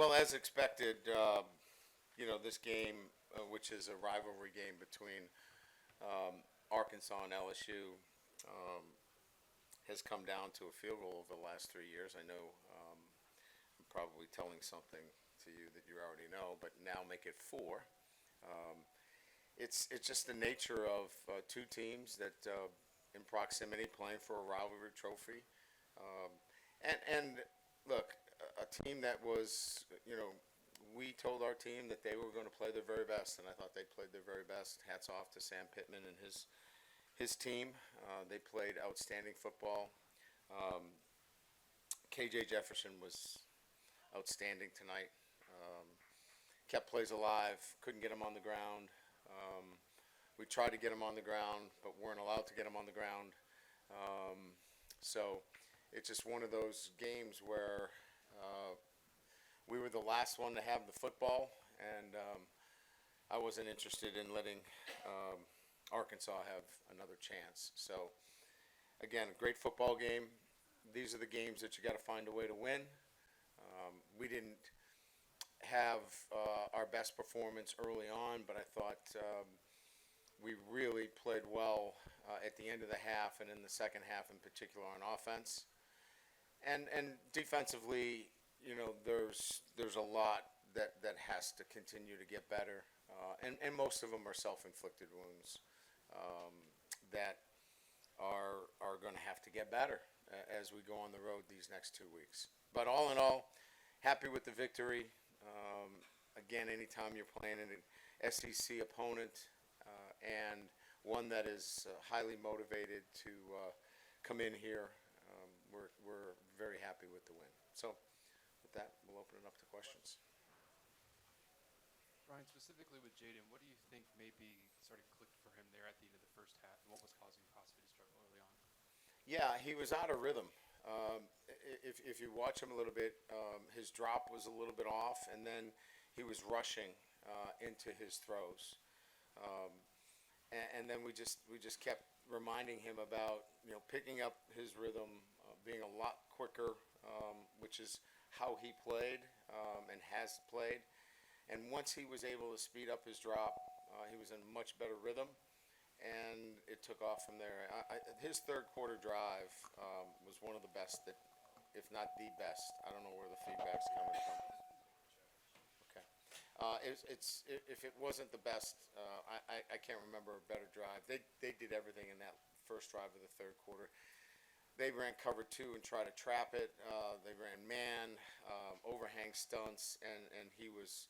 Well, as expected, this game, which is a rivalry game between Arkansas and LSU, um, has come down to a field goal over the last 3 years. I know I'm probably telling something to you that you already know, but now make it four. Um, it's just the nature of two teams that in proximity playing for a rivalry trophy. Um, and look, a team that was, we told our team that they were going to play their very best, and I thought they played their very best. Hats off to Sam Pittman and his team. They played outstanding football. Um, KJ Jefferson was outstanding tonight. Um, Kept plays alive. Couldn't get him on the ground. We tried to get him on the ground, but weren't allowed to get him on the ground. So it's just one of those games where we were the last one to have the football, and I wasn't interested in letting um, Arkansas have another chance. So again, a great football game. These are the games that you got to find a way to win. We didn't have our best performance early on, but I thought we really played well at the end of the half and in the second half in particular on offense. And defensively, there's a lot that has to continue to get better, and most of them are self-inflicted wounds that are going to have to get better as we go on the road these next 2 weeks. But all in all, happy with the victory. Again, anytime you're playing an SEC opponent and one that is highly motivated to come in here, we're very happy with the win. So with that, we'll open it up to questions. Ryan, specifically with Jaden, what do you think maybe sort of clicked for him there at the end of the first half, and what was causing possibly to struggle early on? Yeah, he was out of rhythm. If you watch him a little bit, his drop was a little bit off, and then he was rushing into his throws, and then we just kept reminding him about picking up his rhythm, being a lot quicker, which is how he played and has played. And once he was able to speed up his drop, he was in much better rhythm, and it took off from there. His third quarter drive was one of the best, that, if not the best. I don't know where the feedback's coming from. Okay. If it wasn't the best, I can't remember a better drive. They did everything in that first drive of the third quarter. They ran cover two and tried to trap it. They ran man, overhang stunts, and he was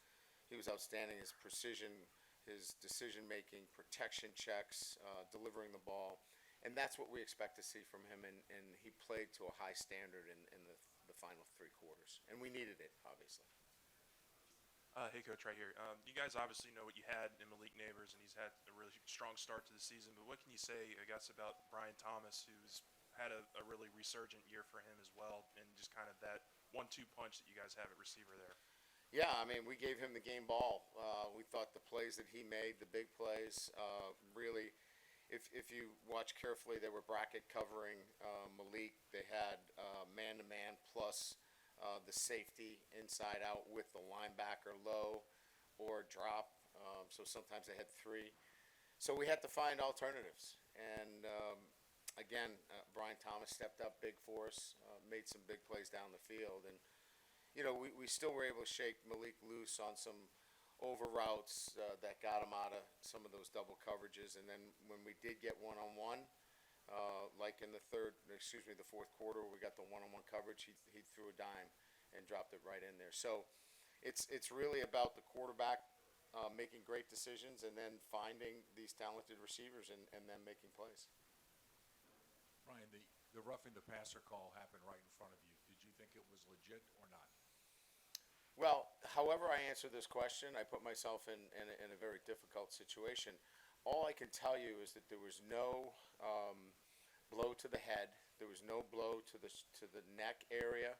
outstanding. His precision, his decision-making, protection checks, delivering the ball. And that's what we expect to see from him, and he played to a high standard in the final three quarters. And we needed it, obviously. Hey, Coach, right here. You guys obviously know what you had in Malik Neighbors, and he's had a really strong start to the season. But what can you say, I guess, about Brian Thomas, who's had a really resurgent year for him as well, and just kind of that 1-2 punch that you guys have at receiver there? Yeah, I mean, we gave him the game ball. We thought the plays that he made, the big plays, really, if you watch carefully, they were bracket covering Malik. They had man-to-man plus the safety inside out with the linebacker low or drop. So sometimes they had three. So we had to find alternatives. And again, Brian Thomas stepped up big for us, made some big plays down the field. And we still were able to shake Malik loose on some over routes that got him out of some of those double coverages. And then when we did get one-on-one, like in the fourth quarter, we got the one-on-one coverage, he threw a dime and dropped it right in there. So it's really about the quarterback making great decisions and then finding these talented receivers and then making plays. Ryan, the roughing the passer call happened right in front of you. Did you think it was legit or not? Well, however I answer this question, I put myself in a very difficult situation. All I can tell you is that there was no blow to the head. There was no blow to the neck area.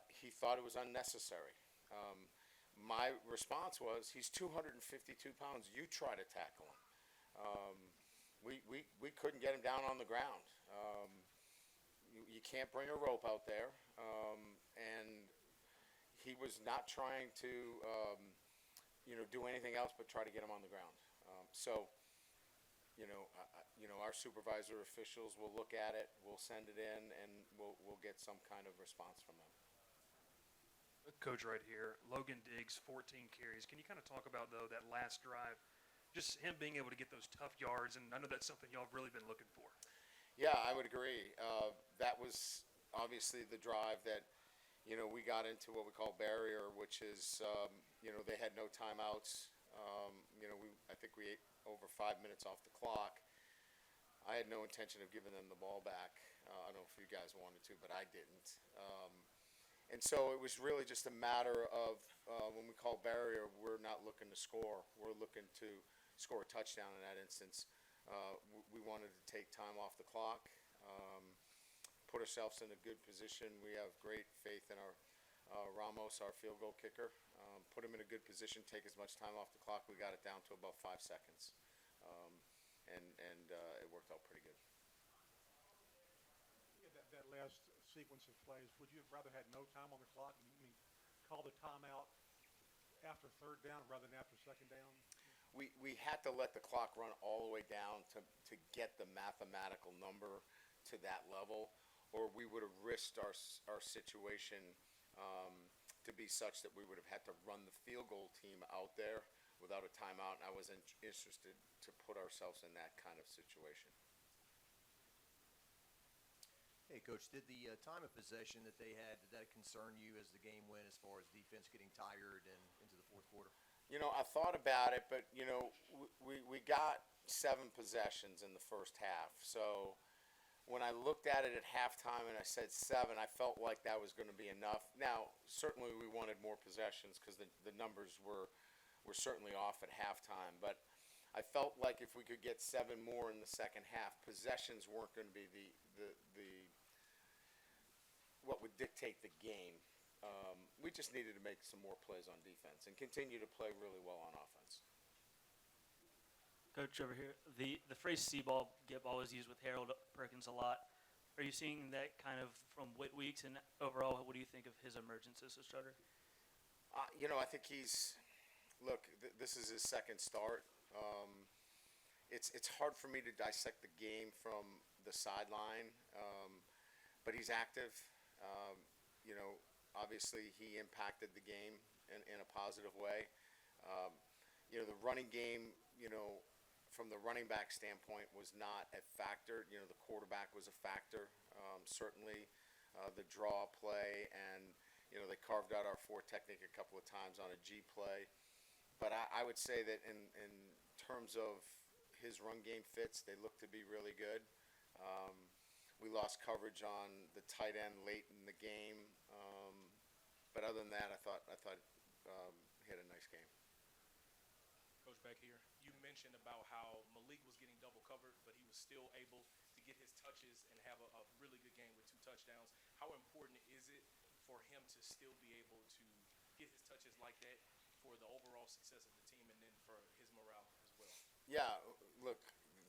He thought it was unnecessary. My response was, he's 252 pounds. You try to tackle him. We couldn't get him down on the ground. You can't bring a rope out there. And he was not trying to, do anything else but try to get him on the ground. So, our supervisor officials will look at it, we'll send it in, and we'll get some kind of response from them. Coach right here, Logan Diggs, 14 carries. Can you kind of talk about, though, that last drive, just him being able to get those tough yards, and I know that's something y'all have really been looking for. Yeah, I would agree. That was obviously the drive that, we got into what we call barrier, which is, they had no timeouts. I think we ate over 5 minutes off the clock. I had no intention of giving them the ball back. I don't know if you guys wanted to, but I didn't. And so it was really just a matter of when we call barrier, we're not looking to score. We're looking to score a touchdown in that instance. We wanted to take time off the clock, put ourselves in a good position. We have great faith in our Ramos, our field goal kicker. Put him in a good position, take as much time off the clock. We got it down to about 5 seconds. And it worked out pretty good. Yeah, that last sequence of plays, would you have rather had no time on the clock? Call the timeout after third down rather than after second down? We had to let the clock run all the way down to get the mathematical number to that level, or we would have risked our situation to be such that we would have had to run the field goal team out there without a timeout, and I wasn't interested to put ourselves in that kind of situation. Hey, Coach, did the time of possession that they had, did that concern you as the game went as far as defense getting tired and into the fourth quarter? I thought about it, but, we got 7 possessions in the first half. So when I looked at it at halftime and I said 7, I felt like that was going to be enough. Now, certainly we wanted more possessions because the numbers were certainly off at halftime. But I felt like if we could get 7 more in the second half, possessions weren't going to be the what would dictate the game. We just needed to make some more plays on defense and continue to play really well on offense. Coach, over here, the phrase "see ball, get ball" is used with Harold Perkins a lot. Are you seeing that kind of from Whit Weeks, and overall, what do you think of his emergence as a starter? I think this is his second start. It's hard for me to dissect the game from the sideline, but he's active. Obviously he impacted the game in a positive way. The running game, from the running back standpoint was not a factor. The quarterback was a factor. Certainly the draw play, and, they carved out our 4 technique a couple of times on a G play. But I would say that in terms of his run game fits, they look to be really good. We lost coverage on the tight end late in the game. But other than that, I thought he had a nice game. Coach, back here, you mentioned about how Malik was getting double covered, but he was still able to get his touches and have a really good game with 2 touchdowns. How important is it for him to still be able to get his touches like that for the overall success of the team and then for his morale as well? Yeah, look,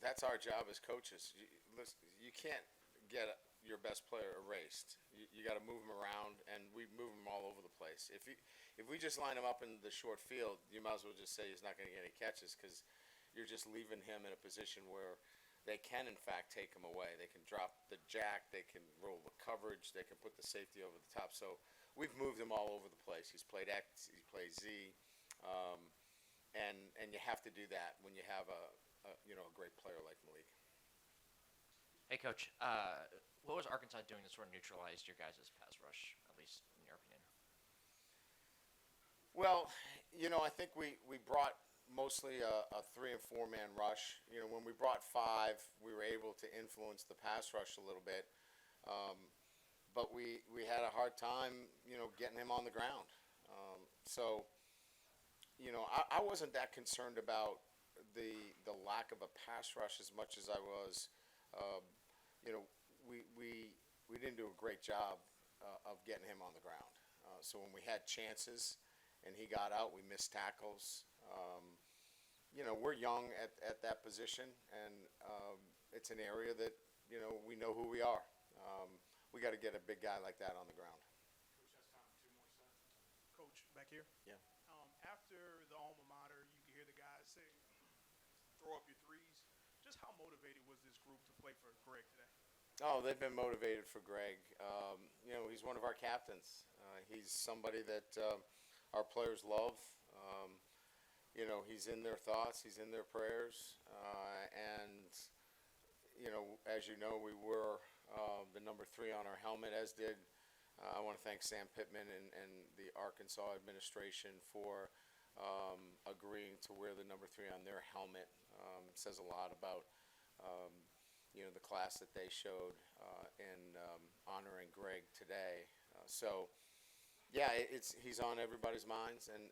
that's our job as coaches. You can't get your best player erased. You got to move him around, and we move him all over the place. If we just line him up in the short field, you might as well just say he's not going to get any catches because you're just leaving him in a position where they can, in fact, take him away. They can drop the jack, they can roll the coverage, they can put the safety over the top. So we've moved him all over the place. He's played X, he plays Z, and you have to do that when you have a great player like Malik. Hey, Coach, what was Arkansas doing to sort of neutralize your guys' pass rush, at least in your opinion? Well, I think we brought mostly a 3 and 4 man rush. When we brought 5, we were able to influence the pass rush a little bit. But we had a hard time, getting him on the ground. I wasn't that concerned about the lack of a pass rush as much as I was, we didn't do a great job of getting him on the ground. So when we had chances and he got out, we missed tackles. We're young at that position, and it's an area that, we know who we are. We got to get a big guy like that on the ground. Coach, that's time for 2 more seconds. here. Yeah. After the alma mater, you can hear the guys say, throw up your threes. Just how motivated was this group to play for Greg today? Oh, they've been motivated for Greg. He's one of our captains. He's somebody that our players love. He's in their thoughts. He's in their prayers. And as you know, we were the number 3 on our helmet, as did. I want to thank Sam Pittman and the Arkansas administration for agreeing to wear the number 3 on their helmet. It says a lot about the class that they showed in honoring Greg today. He's on everybody's minds, and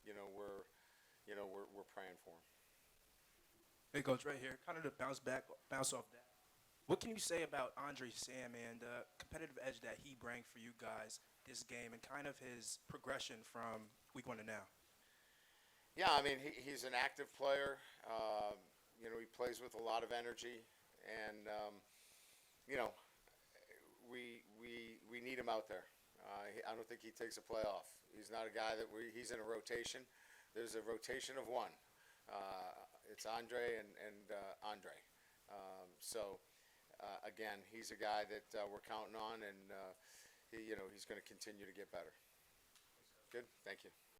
we're praying for him. Hey, Coach, right here. Kind of to bounce off that. What can you say about Andre Sam and the competitive edge that he bring for you guys this game and kind of his progression from week 1 to now? Yeah, I mean, he's an active player. He plays with a lot of energy, and we need him out there. I don't think he takes a play off. He's not a guy that he's in a rotation. There's a rotation of 1. It's Andre and Andre. Again, he's a guy that we're counting on, and he's going to continue to get better. Good. Thank you.